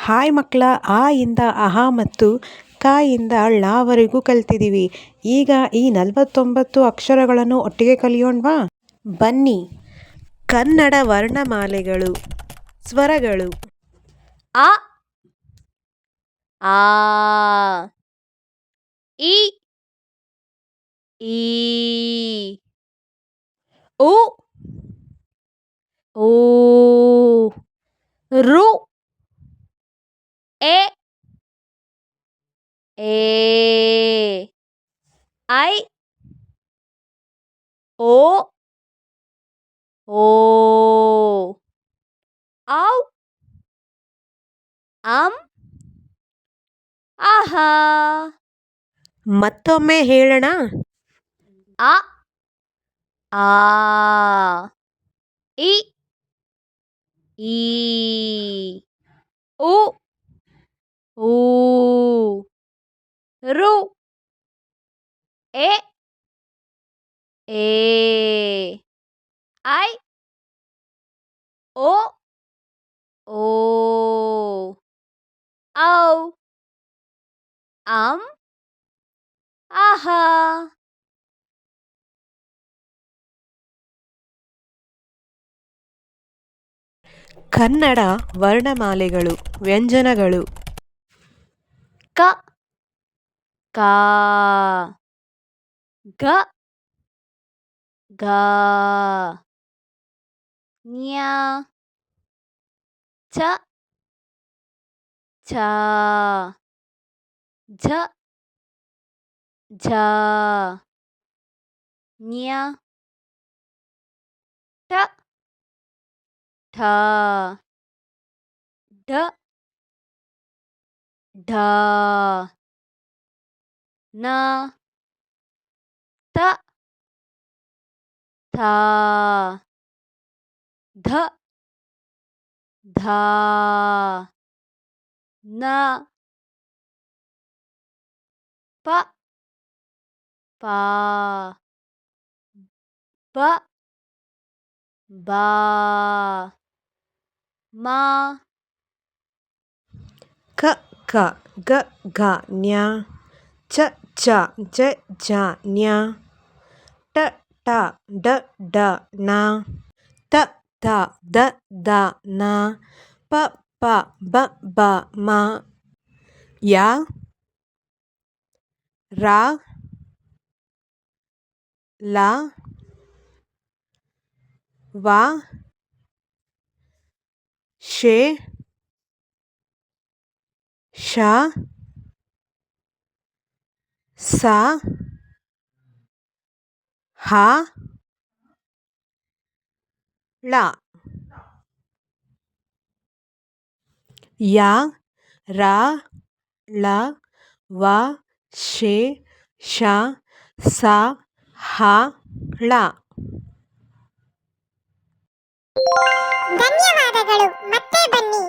Hi ಮಕ್ಕಳ, ಆ ಇಂದ ಅಹ ಮತ್ತು ಕ ಇಂದ ಳವರೆಗೂ ಕಲ್ತಿದ್ದೀವಿ. ಈಗ ಈ 49 ಅಕ್ಷರಗಳನ್ನು ಒಟ್ಟಿಗೆ ಕಲಿಯೋಣವಾ? ಬನ್ನಿ. ಕನ್ನಡ ವರ್ಣಮಾಲೆಗಳು. ಸ್ವರಗಳು: ಅ ಆ ಇ ಈ ಉ ಊ ರು ಎ ಏ ಐ ಓ ಓ ಔ ಅಂ ಆಹಾ. ಮತ್ತೊಮ್ಮೆ ಹೇಳೋಣ. ಅ ಆ ಇ ಈ ಉ ಊ ರು ಎ ಏ ಐ ಓ ಓ ಔ ಅಂ ಆಹಾ. ಕನ್ನಡ ವರ್ಣಮಾಲೆಗಳು. ವ್ಯಂಜನಗಳು: ಕ ಕಾ ಗ ಗಾ ಜ್ಞ ಚ ಛ ಝ ಝ ಞ ಟ ಠ ಢ ಢ ನ ತ ಥ ಧ ಧ ನ ಪ ಪ ಬ ಬಾ ಮ ಕ ಕ ಗ ಘ ಞ ಚ ಛ ಜ ಝ ಞ ಟ ಟ ಡ ಢ ಣ ತ ಥ ದ ದ ನ ಪ ಪ ಬ ಬ ಮ ಯ ರ ಲ ವ ಶೆ ಶ ಸ ಹ ಳ ಯ ರ ಳ ವ ಶೆ ಶ ಸ ಹ ಳ. ಧನ್ಯವಾದಗಳು. ಮತ್ತೆ ಬನ್ನಿ.